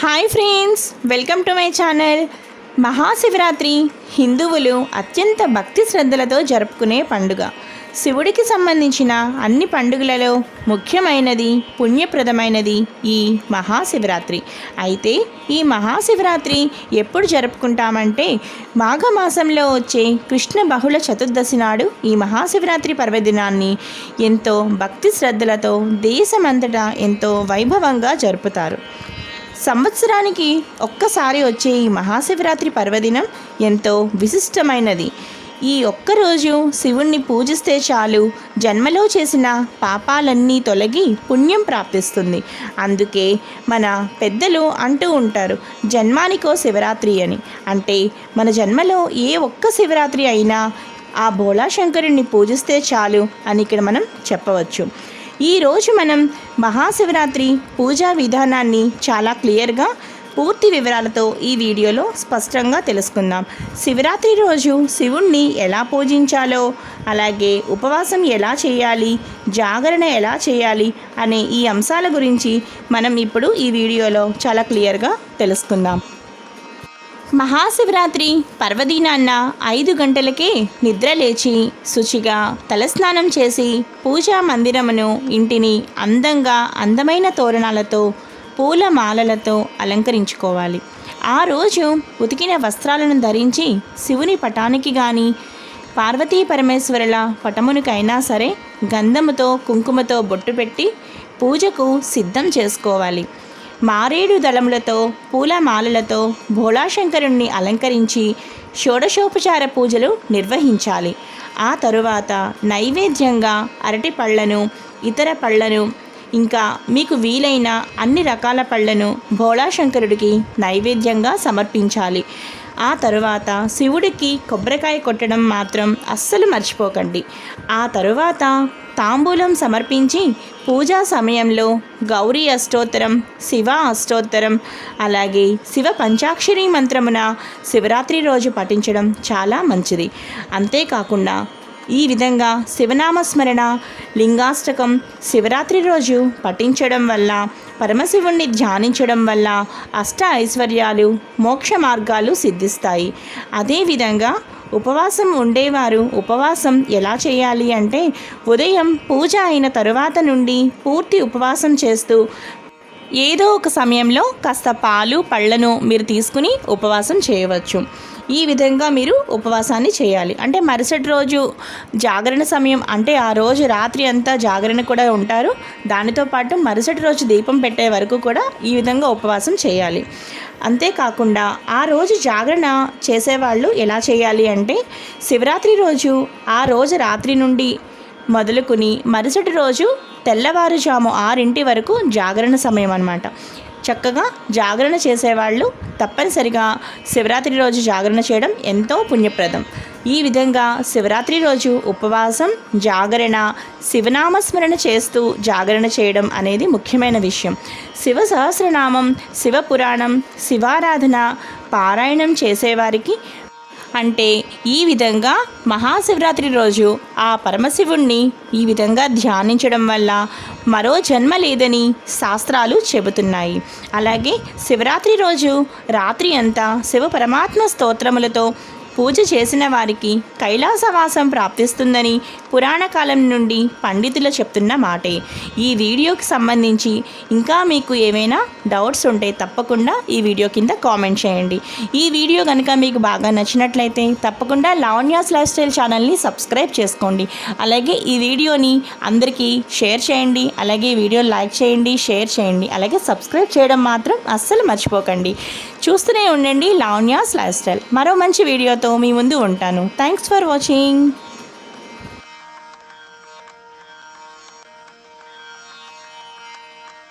Hi friends, welcome to my channel. Mahashivratri హిందువులు అత్యంత భక్తి శ్రద్ధలతో జరుపుకునే పండుగ. శివుడికి సంబంధించిన అన్ని పండుగలలో ముఖ్యమైనది, పుణ్యప్రదమైనది ఈ మహాశివరాత్రి. అయితే ఈ మహాశివరాత్రి ఎప్పుడు జరుపుకుంటామంటే మాఘమాసంలో వచ్చే కృష్ణ బహుళ చతుర్దశి నాడు ఈ మహాశివరాత్రి పర్వదినాన్ని ఎంతో భక్తి శ్రద్ధలతో దేశమంతటా ఎంతో వైభవంగా జరుపుతారు. సంవత్సరానికి ఒక్కసారి వచ్చే ఈ మహాశివరాత్రి పర్వదినం ఎంతో విశిష్టమైనది. ఈ ఒక్కరోజు శివుణ్ణి పూజిస్తే చాలు జన్మలో చేసిన పాపాలన్నీ తొలగి పుణ్యం ప్రాప్తిస్తుంది. అందుకే మన పెద్దలు అంటూ ఉంటారు, జన్మానికో శివరాత్రి అని. అంటే మన జన్మలో ఏ ఒక్క శివరాత్రి అయినా ఆ భోళాశంకరుణ్ణి పూజిస్తే చాలు అని ఇక్కడ మనం చెప్పవచ్చు. ఈరోజు మనం మహాశివరాత్రి పూజా విధానాన్ని చాలా క్లియర్గా పూర్తి వివరాలతో ఈ వీడియోలో స్పష్టంగా తెలుసుకుందాం. శివరాత్రి రోజు శివుణ్ణి ఎలా పూజించాలో, అలాగే ఉపవాసం ఎలా చేయాలి, జాగరణ ఎలా చేయాలి అనే ఈ అంశాల గురించి మనం ఇప్పుడు ఈ వీడియోలో చాలా క్లియర్గా తెలుసుకుందాం. మహాశివరాత్రి పర్వదినాన్న 5 గంటలకే నిద్ర లేచి శుచిగా తలస్నానం చేసి పూజా మందిరమును, ఇంటిని అందమైన తోరణాలతో, పూల మాలలతో అలంకరించుకోవాలి. ఆ రోజు ఉతికిన వస్త్రాలను ధరించి శివుని పటానికి కానీ పార్వతీ పరమేశ్వరుల పటమునికైనా సరే గంధముతో కుంకుమతో బొట్టు పెట్టి పూజకు సిద్ధం చేసుకోవాలి. మారేడు దళములతో, పూలమాలలతో భోళాశంకరుణ్ణి అలంకరించి షోడశోపచార పూజలు నిర్వహించాలి. ఆ తరువాత నైవేద్యంగా అరటి పళ్ళను, ఇతర పళ్ళను, ఇంకా మీకు వీలైన అన్ని రకాల పళ్ళను భోళాశంకరుడికి నైవేద్యంగా సమర్పించాలి. ఆ తరువాత శివుడికి కొబ్బరికాయ కొట్టడం మాత్రం అస్సలు మర్చిపోకండి. ఆ తరువాత తాంబూలం సమర్పించి పూజా సమయంలో గౌరీ అష్టోత్తరం, శివ అష్టోత్తరం, అలాగే శివ పంచాక్షరి మంత్రమున శివరాత్రి రోజు పఠించడం చాలా మంచిది. అంతేకాకుండా ఈ విధంగా శివనామస్మరణ, లింగాష్టకం శివరాత్రి రోజు పఠించడం వల్ల, పరమశివుణ్ణి ధ్యానించడం వల్ల అష్ట ఐశ్వర్యాలు, మోక్ష మార్గాలు సిద్ధిస్తాయి. అదేవిధంగా ఉపవాసం ఉండేవారు ఉపవాసం ఎలా చేయాలి అంటే ఉదయం పూజ అయిన తరువాత నుండి పూర్తి ఉపవాసం చేస్తూ ఏదో ఒక సమయంలో కాస్త పాలు, పళ్ళను మీరు తీసుకుని ఉపవాసం చేయవచ్చు. ఈ విధంగా మీరు ఉపవాసాన్ని చేయాలి. అంటే మరుసటి రోజు జాగరణ సమయం, అంటే ఆ రోజు రాత్రి అంతా జాగరణ కూడా ఉంటారు. దానితో పాటు మరుసటి రోజు దీపం పెట్టే వరకు కూడా ఈ విధంగా ఉపవాసం చేయాలి. అంతేకాకుండా ఆ రోజు జాగరణ చేసేవాళ్ళు ఎలా చేయాలి అంటే శివరాత్రి రోజు ఆ రోజు రాత్రి నుండి మొదలుకొని మరుసటి రోజు తెల్లవారుజాము 6 వరకు జాగరణ సమయం అన్నమాట. చక్కగా జాగరణ చేసేవాళ్ళు తప్పనిసరిగా శివరాత్రి రోజు జాగరణ చేయడం ఎంతో పుణ్యప్రదం. ఈ విధంగా శివరాత్రి రోజు ఉపవాసం, జాగరణ, శివనామస్మరణ చేస్తూ జాగరణ చేయడం అనేది ముఖ్యమైన విషయం. శివ సహస్రనామం, శివ పురాణం, శివారాధన పారాయణం చేసేవారికి, అంటే ఈ విధంగా మహాశివరాత్రి రోజు ఆ పరమశివుణ్ణి ఈ విధంగా ధ్యానించడం వల్ల మరో జన్మ లేదని శాస్త్రాలు చెబుతున్నాయి. అలాగే శివరాత్రి రోజు రాత్రి అంతా శివ పరమాత్మ స్తోత్రములతో పూజ చేసిన వారికి కైలాసవాసం ప్రాప్తిస్తుందని పురాణ కాలం నుండి పండితులు చెప్తున్న మాటే. ఈ వీడియోకి సంబంధించి ఇంకా మీకు ఏమైనా డౌట్స్ ఉంటే తప్పకుండా ఈ వీడియో కింద కామెంట్ చేయండి. ఈ వీడియో కనుక మీకు బాగా నచ్చినట్లయితే తప్పకుండా లావణ్యాస్ లైఫ్ స్టైల్ ఛానల్ని సబ్స్క్రైబ్ చేసుకోండి. అలాగే ఈ వీడియోని అందరికీ షేర్ చేయండి. అలాగే ఈ వీడియో లైక్ చేయండి, షేర్ చేయండి. అలాగే సబ్స్క్రైబ్ చేయడం మాత్రం అస్సలు మర్చిపోకండి. చూస్తూనే ఉండండి లావణ్యాస్ లైఫ్ స్టైల్. మరో మంచి వీడియోతో మీ ముందు ఉంటాను. Thanks for watching.